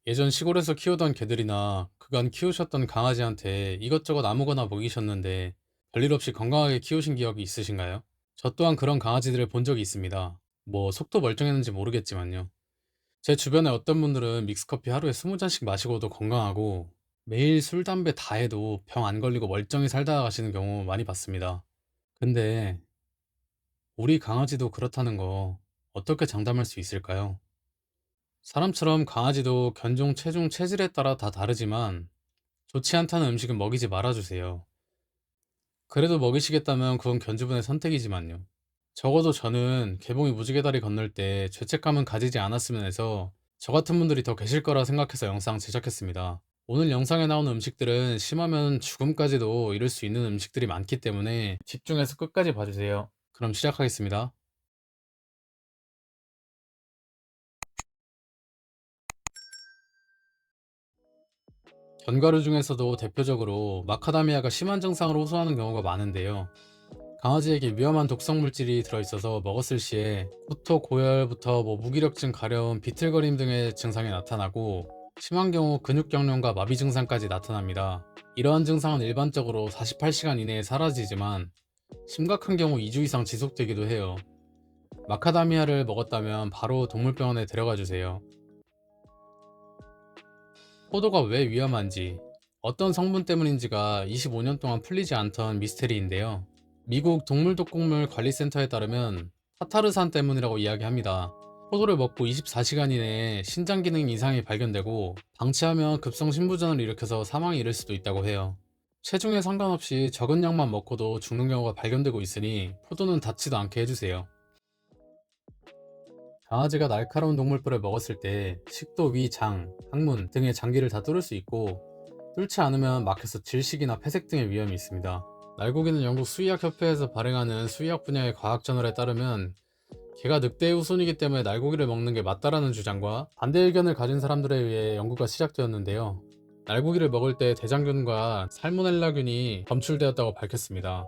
예전 시골에서 키우던 개들이나 그간 키우셨던 강아지한테 이것저것 아무거나 먹이셨는데 별일 없이 건강하게 키우신 기억이 있으신가요? 저 또한 그런 강아지들을 본 적이 있습니다. 뭐 속도 멀쩡했는지 모르겠지만요. 제 주변에 어떤 분들은 믹스커피 하루에 20잔씩 마시고도 건강하고 매일 술, 담배 다 해도 병 안 걸리고 멀쩡히 살다 가시는 경우 많이 봤습니다. 근데 우리 강아지도 그렇다는 거 어떻게 장담할 수 있을까요? 사람처럼 강아지도 견종, 체중, 체질에 따라 다 다르지만 좋지 않다는 음식은 먹이지 말아주세요. 그래도 먹이시겠다면 그건 견주분의 선택이지만요. 적어도 저는 개봉이 무지개 다리 건널 때 죄책감은 가지지 않았으면 해서 저 같은 분들이 더 계실 거라 생각해서 영상 제작했습니다. 오늘 영상에 나오는 음식들은 심하면 죽음까지도 이를 수 있는 음식들이 많기 때문에 집중해서 끝까지 봐주세요. 그럼 시작하겠습니다. 견과류 중에서도 대표적으로 마카다미아가 심한 증상을 호소하는 경우가 많은데요. 강아지에게 위험한 독성 물질이 들어있어서 먹었을 시에 구토, 고열부터 무기력증, 가려움, 비틀거림 등의 증상이 나타나고 심한 경우 근육경련과 마비 증상까지 나타납니다. 이러한 증상은 일반적으로 48시간 이내에 사라지지만 심각한 경우 2주 이상 지속되기도 해요. 마카다미아를 먹었다면 바로 동물병원에 데려가 주세요. 포도가 왜 위험한지, 어떤 성분 때문인지가 25년 동안 풀리지 않던 미스테리인데요. 미국 동물독곡물 관리센터에 따르면 타타르산 때문이라고 이야기합니다. 포도를 먹고 24시간 이내에 신장 기능 이상이 발견되고 방치하면 급성 신부전을 일으켜서 사망에 이를 수도 있다고 해요. 체중에 상관없이 적은 양만 먹고도 죽는 경우가 발견되고 있으니 포도는 닿지도 않게 해주세요. 강아지가 날카로운 동물벌을 먹었을 때 식도, 위, 장, 항문 등의 장기를 다 뚫을 수 있고 뚫지 않으면 막혀서 질식이나 폐색 등의 위험이 있습니다. 날고기는 영국 수의학협회에서 발행하는 수의학 분야의 과학저널에 따르면 개가 늑대의 후손이기 때문에 날고기를 먹는 게 맞다라는 주장과 반대 의견을 가진 사람들에 의해 연구가 시작되었는데요. 날고기를 먹을 때 대장균과 살모넬라균이 검출되었다고 밝혔습니다.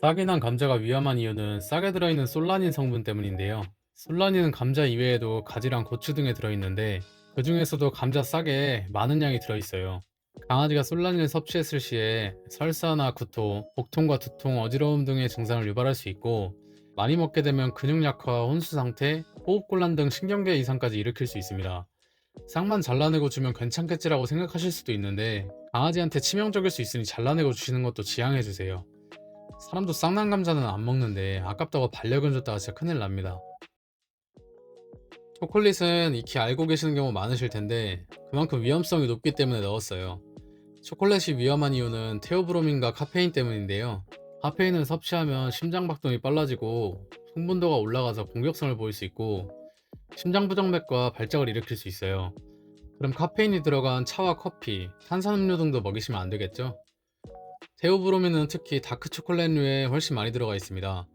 싹이 난 감자가 위험한 이유는 싹에 들어있는 솔라닌 성분 때문인데요. 솔라닌은 감자 이외에도 가지랑 고추 등에 들어있는데 그 중에서도 감자 싹에 많은 양이 들어있어요. 강아지가 솔라닌을 섭취했을 시에 설사나 구토, 복통과 두통, 어지러움 등의 증상을 유발할 수 있고 많이 먹게 되면 근육 약화, 혼수 상태, 호흡곤란 등 신경계 이상까지 일으킬 수 있습니다. 싹만 잘라내고 주면 괜찮겠지라고 생각하실 수도 있는데 강아지한테 치명적일 수 있으니 잘라내고 주시는 것도 지양해주세요. 사람도 쌍난 감자는 안 먹는데 아깝다고 반려견 줬다가 진짜 큰일 납니다. 초콜릿은 익히 알고 계시는 경우 많으실 텐데 그만큼 위험성이 높기 때문에 넣었어요. 초콜릿이 위험한 이유는 테오브로민과 카페인 때문인데요. 카페인은 섭취하면 심장박동이 빨라지고 흥분도가 올라가서 공격성을 보일 수 있고 심장부정맥과 발작을 일으킬 수 있어요. 그럼 카페인이 들어간 차와 커피, 탄산음료 등도 먹이시면 안 되겠죠? 테오브로민은 특히 다크 초콜릿류에 훨씬 많이 들어가 있습니다.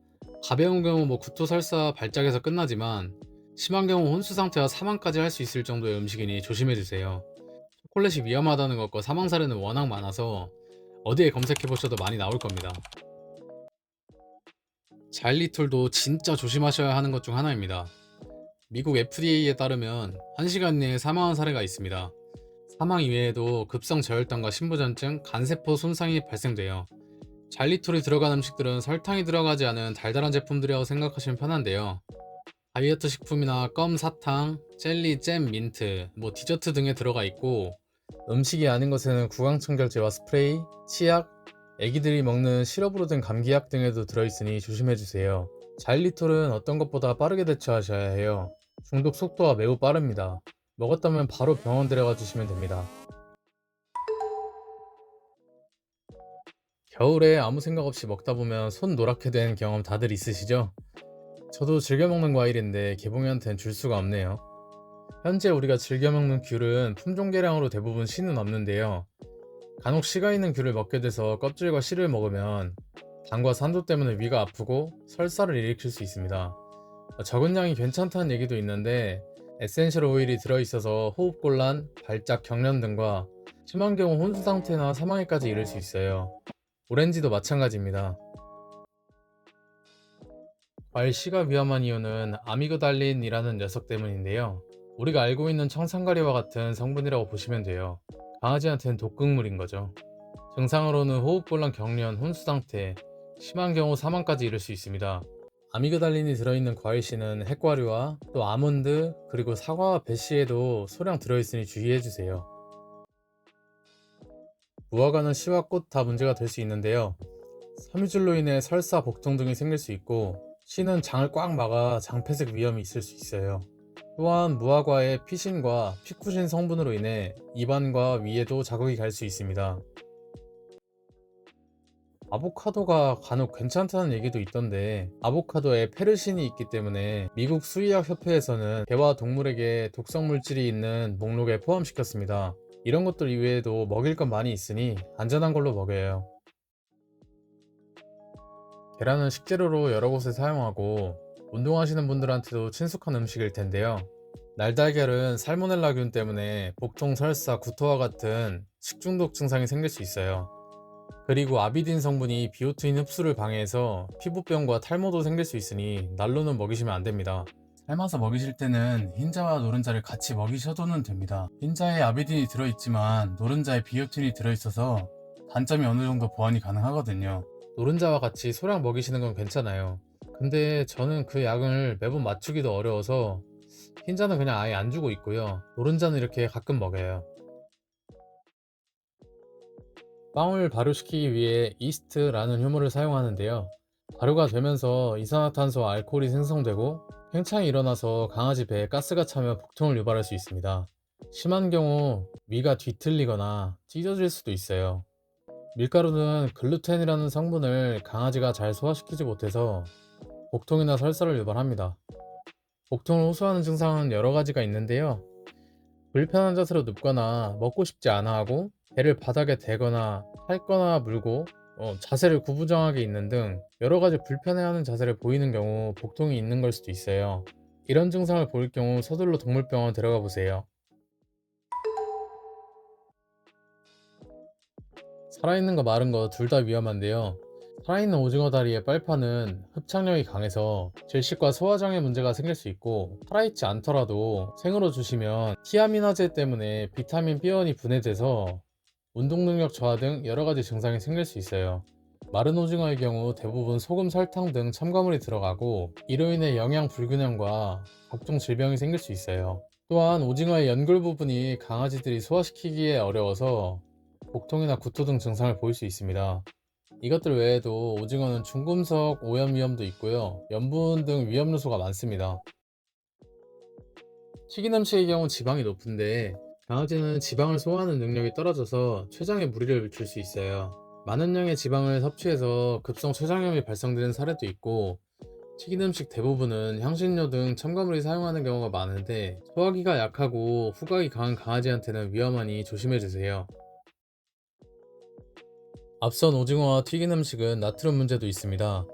가벼운 경우 구토 설사 발작에서 끝나지만 심한 경우 혼수 상태와 사망까지 할 수 있을 정도의 음식이니 조심해 주세요. 초콜릿이 위험하다는 것과 사망 사례는 워낙 많아서 어디에 검색해 보셔도 많이 나올 겁니다. 자일리톨도 진짜 조심하셔야 하는 것 중 하나입니다. 미국 FDA에 따르면 1시간 내에 사망한 사례가 있습니다. 사망 이외에도 급성 저혈당과 심부전증, 간세포 손상이 발생돼요. 잘리톨이 들어간 음식들은 설탕이 들어가지 않은 달달한 제품들이라고 생각하시면 편한데요. 다이어트 식품이나 껌, 사탕, 젤리, 잼, 민트, 디저트 등에 들어가 있고 음식이 아닌 것에는 구강청결제와 스프레이, 치약, 애기들이 먹는 시럽으로 된 감기약 등에도 들어있으니 조심해주세요. 자일리톨은 어떤 것보다 빠르게 대처하셔야 해요. 중독 속도가 매우 빠릅니다. 먹었다면 바로 병원 데려가 주시면 됩니다. 겨울에 아무 생각 없이 먹다 보면 손 노랗게 된 경험 다들 있으시죠? 저도 즐겨 먹는 과일인데 개봉이한테는 줄 수가 없네요. 현재 우리가 즐겨 먹는 귤은 품종 개량으로 대부분 씨는 없는데요. 간혹 씨가 있는 귤을 먹게 돼서 껍질과 씨를 먹으면 당과 산도 때문에 위가 아프고 설사를 일으킬 수 있습니다. 적은 양이 괜찮다는 얘기도 있는데 에센셜 오일이 들어있어서 호흡곤란, 발작, 경련 등과 심한 경우 혼수 상태나 사망에까지 이를 수 있어요. 오렌지도 마찬가지입니다. 과일 씨가 위험한 이유는 아미그달린이라는 녀석 때문인데요. 우리가 알고 있는 청산가리와 같은 성분이라고 보시면 돼요. 강아지한테는 독극물인 거죠. 증상으로는 호흡곤란, 경련, 혼수 상태, 심한 경우 사망까지 이를 수 있습니다. 아미그달린이 들어있는 과일씨는 핵과류와 또 아몬드 그리고 사과와 배씨에도 소량 들어있으니 주의해주세요. 무화과는 씨와 꽃 다 문제가 될 수 있는데요. 섬유질로 인해 설사, 복통 등이 생길 수 있고, 씨는 장을 꽉 막아 장폐색 위험이 있을 수 있어요. 또한 무화과의 피신과 피쿠신 성분으로 인해 입안과 위에도 자극이 갈 수 있습니다. 아보카도가 간혹 괜찮다는 얘기도 있던데, 아보카도에 페르신이 있기 때문에 미국 수의학 협회에서는 개와 동물에게 독성 물질이 있는 목록에 포함시켰습니다. 이런 것들 이외에도 먹일 건 많이 있으니 안전한 걸로 먹여요. 계란은 식재료로 여러 곳에 사용하고 운동하시는 분들한테도 친숙한 음식일 텐데요. 날달걀은 살모넬라균 때문에 복통, 설사, 구토와 같은 식중독 증상이 생길 수 있어요. 그리고 아비딘 성분이 비오틴 흡수를 방해해서 피부병과 탈모도 생길 수 있으니 날로는 먹이시면 안 됩니다. 삶아서 먹이실 때는 흰자와 노른자를 같이 먹이셔도는 됩니다. 흰자에 아비딘이 들어있지만 노른자에 비오틴이 들어있어서 단점이 어느 정도 보완이 가능하거든요. 노른자와 같이 소량 먹이시는 건 괜찮아요. 근데 저는 그 양을 매번 맞추기도 어려워서 흰자는 그냥 아예 안 주고 있고요. 노른자는 이렇게 가끔 먹여요. 빵을 발효시키기 위해 이스트라는 효모를 사용하는데요. 발효가 되면서 이산화탄소와 알코올이 생성되고 팽창이 일어나서 강아지 배에 가스가 차며 복통을 유발할 수 있습니다. 심한 경우 위가 뒤틀리거나 찢어질 수도 있어요. 밀가루는 글루텐이라는 성분을 강아지가 잘 소화시키지 못해서 복통이나 설사를 유발합니다. 복통을 호소하는 증상은 여러 가지가 있는데요. 불편한 자세로 눕거나 먹고 싶지 않아 하고 배를 바닥에 대거나 핥거나 물고 자세를 구부정하게 있는 등 여러 가지 불편해하는 자세를 보이는 경우 복통이 있는 걸 수도 있어요. 이런 증상을 보일 경우 서둘러 동물병원 데려가 보세요. 살아있는 거 마른 거 둘 다 위험한데요. 살아있는 오징어 다리의 빨파는 흡착력이 강해서 질식과 소화장애 문제가 생길 수 있고, 살아있지 않더라도 생으로 주시면 티아미나제 때문에 비타민 B원이 분해돼서 운동 능력 저하 등 여러 가지 증상이 생길 수 있어요. 마른 오징어의 경우 대부분 소금, 설탕 등 첨가물이 들어가고, 이로 인해 영양 불균형과 각종 질병이 생길 수 있어요. 또한 오징어의 연골 부분이 강아지들이 소화시키기에 어려워서 복통이나 구토 등 증상을 보일 수 있습니다. 이것들 외에도 오징어는 중금속 오염 위험도 있고요. 염분 등 위험 요소가 많습니다. 튀긴 음식의 경우 지방이 높은데, 강아지는 지방을 소화하는 능력이 떨어져서 췌장에 무리를 줄 수 있어요. 많은 양의 지방을 섭취해서 급성 췌장염이 발생되는 사례도 있고, 튀긴 음식 대부분은 향신료 등 첨가물이 사용하는 경우가 많은데, 소화기가 약하고 후각이 강한 강아지한테는 위험하니 조심해주세요. 앞선 오징어와 튀긴 음식은 나트륨 문제도 있습니다.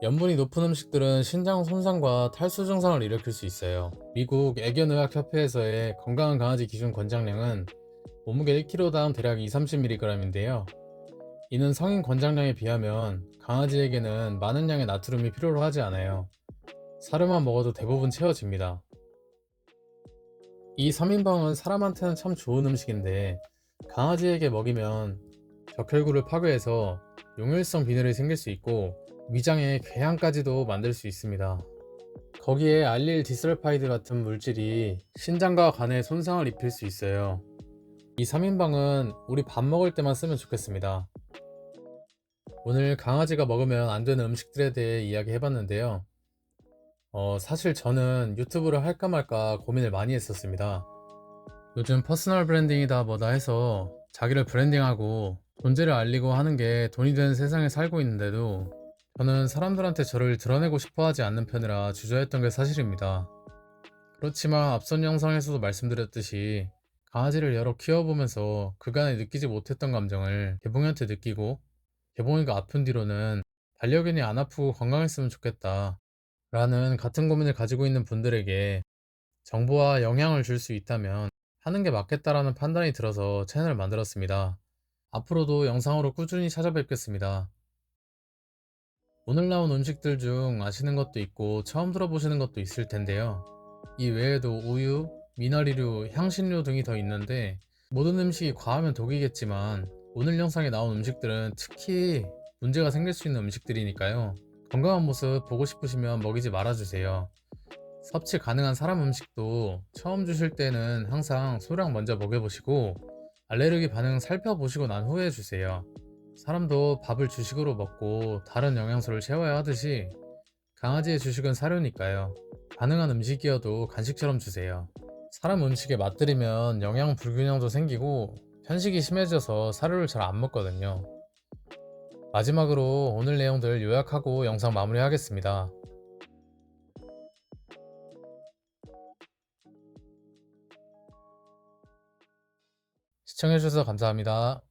염분이 높은 음식들은 신장 손상과 탈수 증상을 일으킬 수 있어요. 미국 애견의학협회에서의 건강한 강아지 기준 권장량은 몸무게 1kg당 대략 2-30mg인데요. 이는 성인 권장량에 비하면 강아지에게는 많은 양의 나트륨이 필요로 하지 않아요. 사료만 먹어도 대부분 채워집니다. 이 3인방은 사람한테는 참 좋은 음식인데, 강아지에게 먹이면 적혈구를 파괴해서 용혈성 빈혈이 생길 수 있고 위장에 궤양까지도 만들 수 있습니다. 거기에 알릴 디설파이드 같은 물질이 신장과 간에 손상을 입힐 수 있어요. 이 3인방은 우리 밥 먹을 때만 쓰면 좋겠습니다. 오늘 강아지가 먹으면 안 되는 음식들에 대해 이야기해봤는데요. 사실 저는 유튜브를 할까 말까 고민을 많이 했었습니다. 요즘 퍼스널 브랜딩이다 뭐다 해서 자기를 브랜딩하고 존재를 알리고 하는 게 돈이 되는 세상에 살고 있는데도, 저는 사람들한테 저를 드러내고 싶어 하지 않는 편이라 주저했던 게 사실입니다. 그렇지만 앞선 영상에서도 말씀드렸듯이 강아지를 여러 키워보면서 그간에 느끼지 못했던 감정을 개봉이한테 느끼고, 개봉이가 아픈 뒤로는 반려견이 안 아프고 건강했으면 좋겠다 라는 같은 고민을 가지고 있는 분들에게 정보와 영향을 줄 수 있다면 하는 게 맞겠다라는 판단이 들어서 채널을 만들었습니다. 앞으로도 영상으로 꾸준히 찾아뵙겠습니다. 오늘 나온 음식들 중 아시는 것도 있고 처음 들어보시는 것도 있을 텐데요. 이 외에도 우유, 미나리류, 향신료 등이 더 있는데 모든 음식이 과하면 독이겠지만 오늘 영상에 나온 음식들은 특히 문제가 생길 수 있는 음식들이니까요. 건강한 모습 보고 싶으시면 먹이지 말아주세요. 섭취 가능한 사람 음식도 처음 주실 때는 항상 소량 먼저 먹여보시고 알레르기 반응 살펴보시고 난 후에 주세요. 사람도 밥을 주식으로 먹고 다른 영양소를 채워야 하듯이 강아지의 주식은 사료니까요. 가능한 음식이어도 간식처럼 주세요. 사람 음식에 맛들이면 영양 불균형도 생기고 편식이 심해져서 사료를 잘 안 먹거든요. 마지막으로 오늘 내용들 요약하고 영상 마무리하겠습니다. 시청해주셔서 감사합니다.